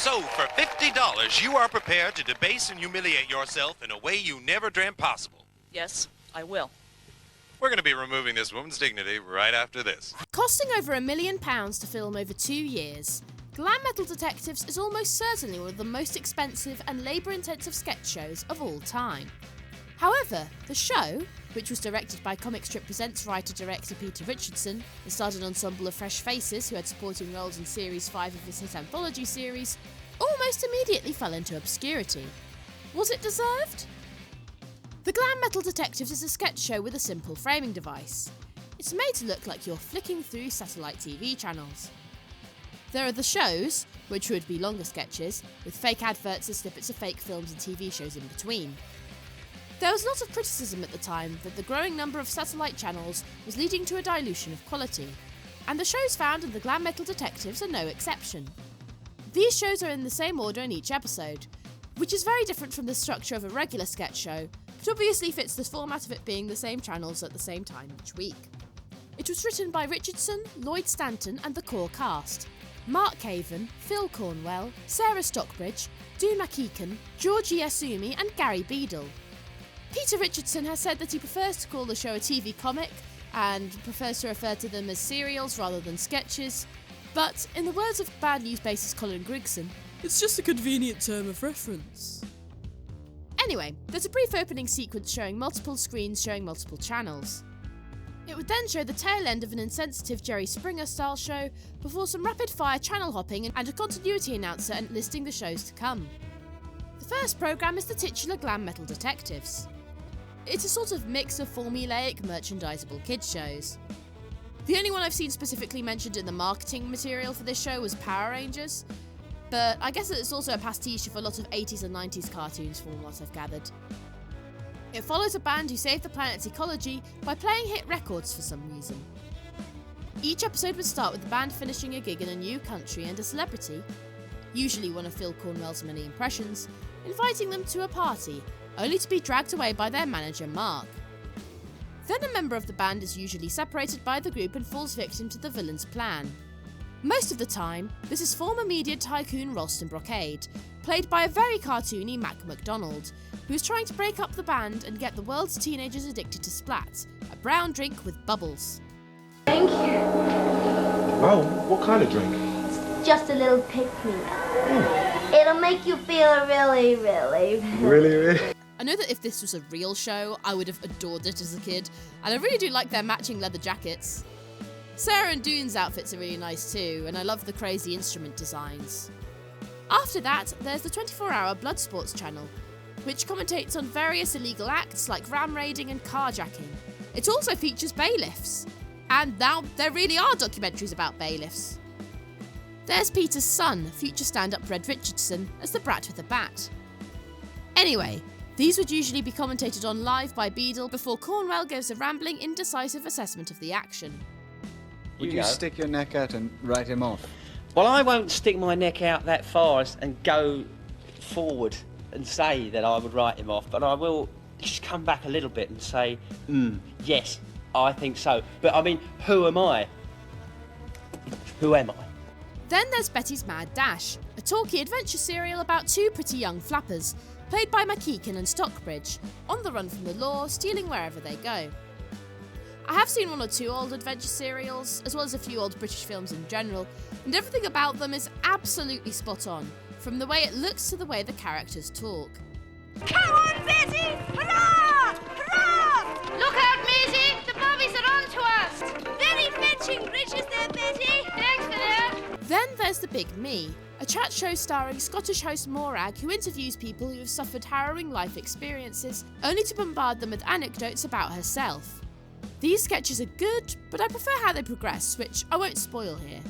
So, for $50, you are prepared to debase and humiliate yourself in a way you never dreamt possible. Yes, I will. We're going to be removing this woman's dignity right after this. Costing over £1 million to film over 2 years, Glam Metal Detectives is almost certainly one of the most expensive and labour-intensive sketch shows of all time. However, the show, which was directed by Comic Strip Presents writer-director Peter Richardson and starred an ensemble of fresh faces who had supporting roles in Series 5 of his hit anthology series, almost immediately fell into obscurity. Was it deserved? The Glam Metal Detectives is a sketch show with a simple framing device. It's made to look like you're flicking through satellite TV channels. There are the shows, which would be longer sketches, with fake adverts and snippets of fake films and TV shows in between. There was a lot of criticism at the time that the growing number of satellite channels was leading to a dilution of quality, and the shows found in the Glam Metal Detectives are no exception. These shows are in the same order in each episode, which is very different from the structure of a regular sketch show, but obviously fits the format of it being the same channels at the same time each week. It was written by Richardson, Lloyd Stanton and the core cast: Mark Caven, Phil Cornwell, Sarah Stockbridge, Stu McKeekan, Georgie Asumi and Gary Beadle. Peter Richardson has said that he prefers to call the show a TV comic and prefers to refer to them as serials rather than sketches, but in the words of Bad News bassist Colin Grigson, it's just a convenient term of reference. Anyway, there's a brief opening sequence showing multiple screens showing multiple channels. It would then show the tail end of an insensitive Jerry Springer-style show before some rapid-fire channel hopping and a continuity announcer and listing the shows to come. The first programme is the titular Glam Metal Detectives. It's a sort of mix of formulaic, merchandisable kids shows. The only one I've seen specifically mentioned in the marketing material for this show was Power Rangers, but I guess it's also a pastiche of a lot of 80s and 90s cartoons from what I've gathered. It follows a band who save the planet's ecology by playing hit records for some reason. Each episode would start with the band finishing a gig in a new country and a celebrity, usually one of Phil Cornwell's many impressions, inviting them to a party, only to be dragged away by their manager Mark. Then a member of the band is usually separated by the group and falls victim to the villain's plan. Most of the time, this is former media tycoon Ralston Brocade, played by a very cartoony Mac McDonald, who is trying to break up the band and get the world's teenagers addicted to Splat, a brown drink with bubbles. Thank you. Oh, what kind of drink? It's just a little pick-me-up. It'll make you feel really. Really? I know that if this was a real show, I would have adored it as a kid, and I really do like their matching leather jackets. Sarah and Doone's outfits are really nice too, and I love the crazy instrument designs. After that, there's the 24-hour Blood Sports channel, which commentates on various illegal acts like ram raiding and carjacking. It also features bailiffs, and now there really are documentaries about bailiffs. There's Peter's son, future stand-up Red Richardson, as the brat with a bat. Anyway, these would usually be commentated on live by Beadle before Cornwell gives a rambling, indecisive assessment of the action. Would you stick your neck out and write him off? Well, I won't stick my neck out that far and go forward and say that I would write him off, but I will just come back a little bit and say, yes, I think so. But I mean, who am I? Who am I? Then there's Betty's Mad Dash, a talky adventure serial about two pretty young flappers, played by McKeekan and Stockbridge, on the run from the law, stealing wherever they go. I have seen one or two old adventure serials, as well as a few old British films in general, and everything about them is absolutely spot on, from the way it looks to the way the characters talk. Come on, Betty! Hurrah! Hurrah! Look out, Maisie! The bobbies are on to us! Very fetching bridges there, Betty! Thanks for that! Then there's The Big Me, a chat show starring Scottish host Morag, who interviews people who have suffered harrowing life experiences, only to bombard them with anecdotes about herself. These sketches are good, but I prefer how they progress, which I won't spoil here.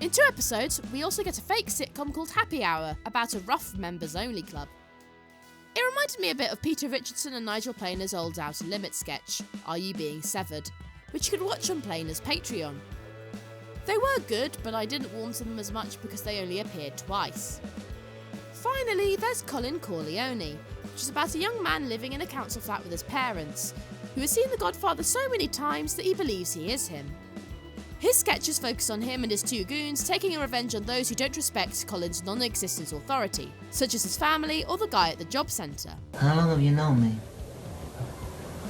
In 2 episodes, we also get a fake sitcom called Happy Hour, about a rough members-only club. It reminded me a bit of Peter Richardson and Nigel Planer's old Outer Limits sketch, Are You Being Severed?, which you could watch on Planer's Patreon. They were good, but I didn't warm to them as much because they only appeared twice. Finally, there's Colin Corleone, which is about a young man living in a council flat with his parents, who has seen The Godfather so many times that he believes he is him. His sketches focus on him and his two goons taking a revenge on those who don't respect Colin's non-existent authority, such as his family or the guy at the job centre. How long have you known me?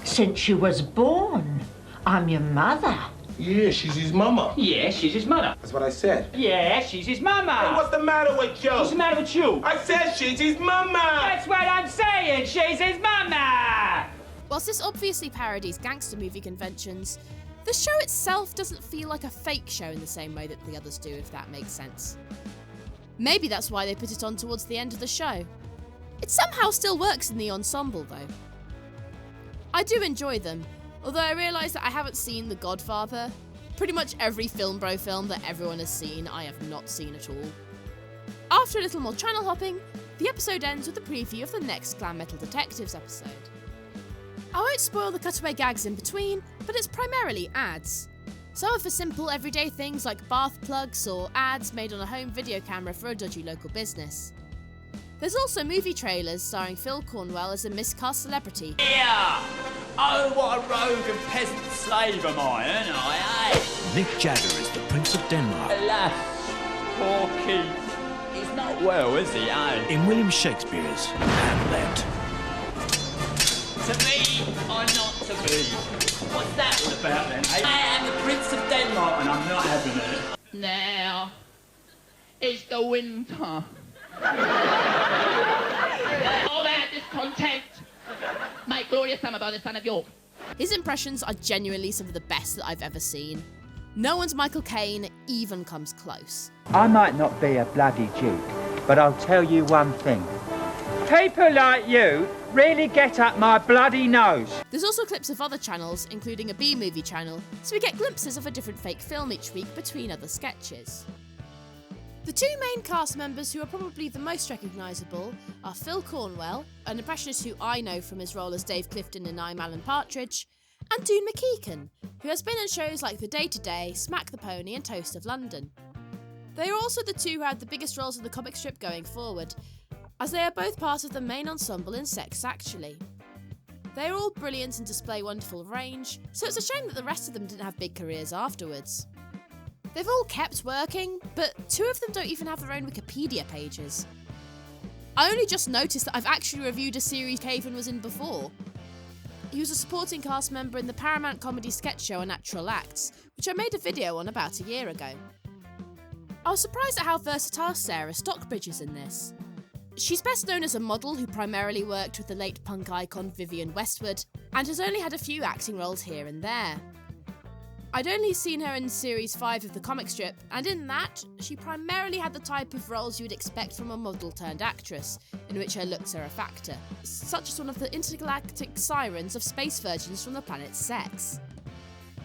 Since you was born. I'm your mother. Yeah, she's his mama. Yeah, she's his mother. That's what I said. Yeah, she's his mama. Hey, what's the matter with you? What's the matter with you? I said she's his mama. That's what I'm saying. She's his mama. Whilst this obviously parodies gangster movie conventions, the show itself doesn't feel like a fake show in the same way that the others do, if that makes sense. Maybe that's why they put it on towards the end of the show. It somehow still works in the ensemble though. I do enjoy them, although I realise that I haven't seen The Godfather. Pretty much every Film Bro film that everyone has seen, I have not seen at all. After a little more channel hopping, the episode ends with a preview of the next Glam Metal Detectives episode. I won't spoil the cutaway gags in between, but it's primarily ads. Some are for simple everyday things like bath plugs or ads made on a home video camera for a dodgy local business. There's also movie trailers starring Phil Cornwell as a miscast celebrity. Yeah! Oh, what a rogue and peasant slave am I, ain't I, eh? Nick Jagger is the Prince of Denmark. Alas, poor Keith. He's not well, is he, eh? In William Shakespeare's Hamlet. To be or not to be? What's that all about then, eh? I am the Prince of Denmark and I'm not having it. Now, it's the winter. All that discontent. My glorious summer by the son of York. His impressions are genuinely some of the best that I've ever seen. No one's Michael Caine even comes close. I might not be a bloody duke, but I'll tell you one thing. People like you really get up my bloody nose. There's also clips of other channels, including a B-movie channel, so we get glimpses of a different fake film each week between other sketches. The two main cast members who are probably the most recognisable are Phil Cornwell, an impressionist who I know from his role as Dave Clifton in I'm Alan Partridge, and Doon McKeekan, who has been in shows like The Day-to-Day, Smack the Pony and Toast of London. They are also the two who have the biggest roles in the comic strip going forward, as they are both part of the main ensemble in Sex Actually. They are all brilliant and display wonderful range, so it's a shame that the rest of them didn't have big careers afterwards. They've all kept working, but two of them don't even have their own Wikipedia pages. I only just noticed that I've actually reviewed a series Caven was in before. He was a supporting cast member in the Paramount comedy sketch show A Natural Acts, which I made a video on about a year ago. I was surprised at how versatile Sarah Stockbridge is in this. She's best known as a model who primarily worked with the late punk icon Vivienne Westwood, and has only had a few acting roles here and there. I'd only seen her in Series 5 of the comic strip, and in that, she primarily had the type of roles you would expect from a model-turned-actress, in which her looks are a factor, such as one of the intergalactic sirens of space virgins from the planet Sex.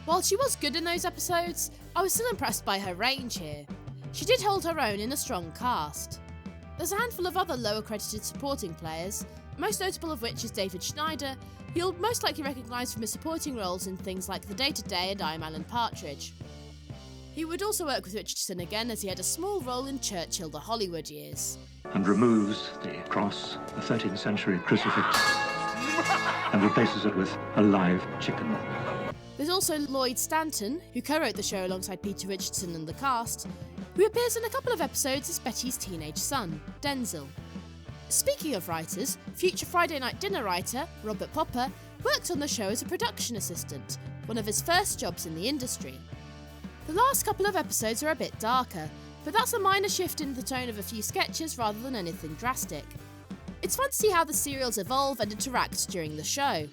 While she was good in those episodes, I was still impressed by her range here. She did hold her own in a strong cast. There's a handful of other lower-credited supporting players, most notable of which is David Schneider, who you'll most likely recognise from his supporting roles in things like The Day-to-Day and I'm Alan Partridge. He would also work with Richardson again, as he had a small role in Churchill the Hollywood Years. And removes the cross, the 13th century crucifix, and replaces it with a live chicken. There's also Lloyd Stanton, who co-wrote the show alongside Peter Richardson and the cast, who appears in a couple of episodes as Betty's teenage son, Denzil. Speaking of writers, future Friday Night Dinner writer, Robert Popper, worked on the show as a production assistant, one of his first jobs in the industry. The last couple of episodes are a bit darker, but that's a minor shift in the tone of a few sketches rather than anything drastic. It's fun to see how the serials evolve and interact during the show.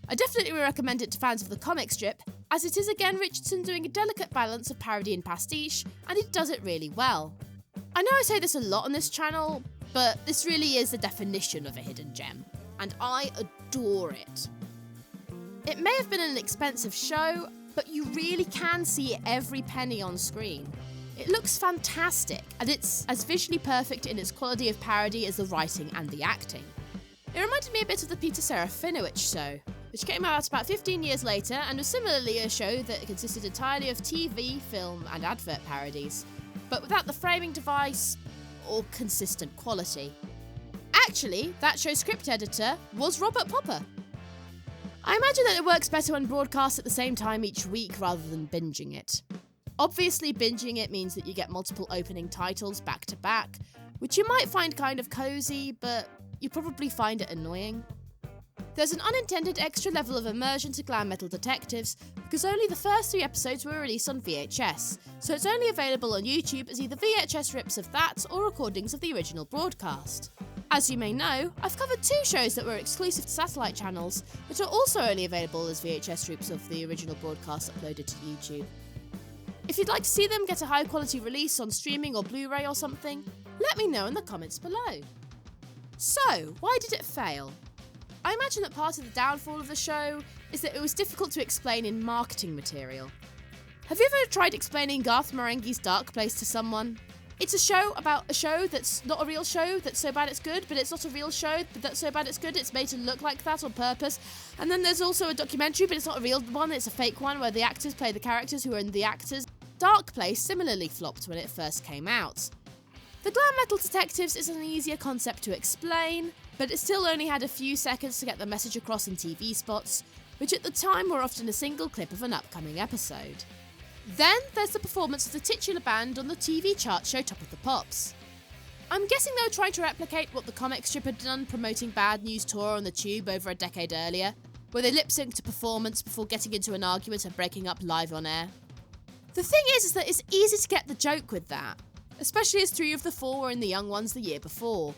I definitely recommend it to fans of the comic strip, as it is again Richardson doing a delicate balance of parody and pastiche, and he does it really well. I know I say this a lot on this channel, but this really is the definition of a hidden gem, and I adore it. It may have been an expensive show, but you really can see every penny on screen. It looks fantastic, and it's as visually perfect in its quality of parody as the writing and the acting. It reminded me a bit of the Peter Serafinowicz show, which came out about 15 years later and was similarly a show that consisted entirely of TV, film and advert parodies, but without the framing device or consistent quality. Actually, that show's script editor was Robert Popper. I imagine that it works better when broadcast at the same time each week rather than binging it. Obviously, binging it means that you get multiple opening titles back to back, which you might find kind of cozy, but you probably find it annoying. There's an unintended extra level of immersion to Glam Metal Detectives because only the first 3 episodes were released on VHS, so it's only available on YouTube as either VHS rips of that or recordings of the original broadcast. As you may know, I've covered 2 shows that were exclusive to satellite channels, which are also only available as VHS rips of the original broadcast uploaded to YouTube. If you'd like to see them get a high quality release on streaming or Blu-ray or something, let me know in the comments below. So, why did it fail? I imagine that part of the downfall of the show is that it was difficult to explain in marketing material. Have you ever tried explaining Garth Marenghi's Dark Place to someone? It's a show about a show that's not a real show, that's so bad it's good, but it's not a real show, but that's so bad it's good, it's made to look like that on purpose. And then there's also a documentary, but it's not a real one, it's a fake one where the actors play the characters who are in the actors. Dark Place similarly flopped when it first came out. The Glam Metal Detectives is an easier concept to explain, but it still only had a few seconds to get the message across in TV spots, which at the time were often a single clip of an upcoming episode. Then there's the performance of the titular band on the TV chart show Top of the Pops. I'm guessing they were trying to replicate what the comic strip had done promoting Bad News Tour on the Tube over a decade earlier, where they lip-synced to performance before getting into an argument and breaking up live on air. The thing is that it's easy to get the joke with that, especially as 3 of the 4 were in the Young Ones the year before.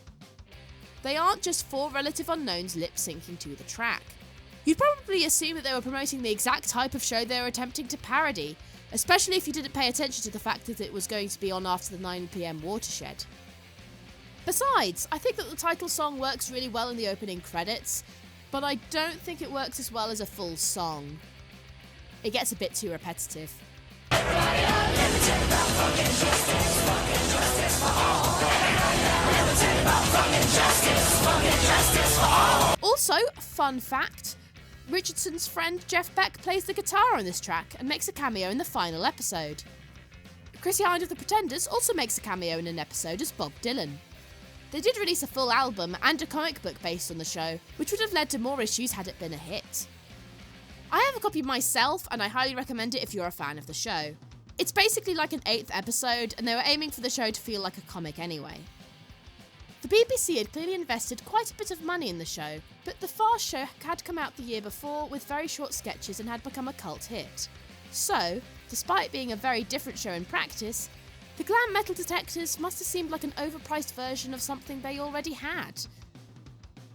They aren't just 4 relative unknowns lip-syncing to the track. You'd probably assume that they were promoting the exact type of show they were attempting to parody, especially if you didn't pay attention to the fact that it was going to be on after the 9 PM watershed. Besides, I think that the title song works really well in the opening credits, but I don't think it works as well as a full song. It gets a bit too repetitive. Also, fun fact, Richardson's friend Jeff Beck plays the guitar on this track and makes a cameo in the final episode. Chrissy Hynde of the Pretenders also makes a cameo in an episode as Bob Dylan. They did release a full album and a comic book based on the show, which would have led to more issues had it been a hit. I have a copy myself and I highly recommend it if you're a fan of the show. It's basically like an 8th episode and they were aiming for the show to feel like a comic anyway. The BBC had clearly invested quite a bit of money in the show, but the Fast Show had come out the year before with very short sketches and had become a cult hit. So, despite being a very different show in practice, the Glam Metal Detectives must have seemed like an overpriced version of something they already had.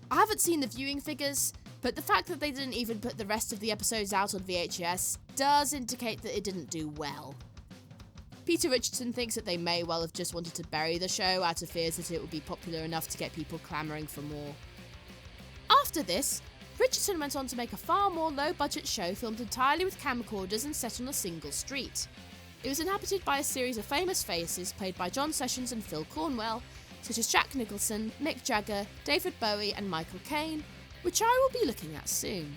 I haven't seen the viewing figures, but the fact that they didn't even put the rest of the episodes out on VHS does indicate that it didn't do well. Peter Richardson thinks that they may well have just wanted to bury the show out of fears that it would be popular enough to get people clamouring for more. After this, Richardson went on to make a far more low-budget show filmed entirely with camcorders and set on a single street. It was inhabited by a series of famous faces played by John Sessions and Phil Cornwell, such as Jack Nicholson, Mick Jagger, David Bowie and Michael Caine, which I will be looking at soon.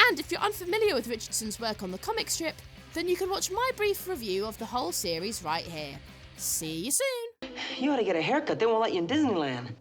And if you're unfamiliar with Richardson's work on the comic strip, then you can watch my brief review of the whole series right here. See you soon! You ought to get a haircut, they won't let you in Disneyland.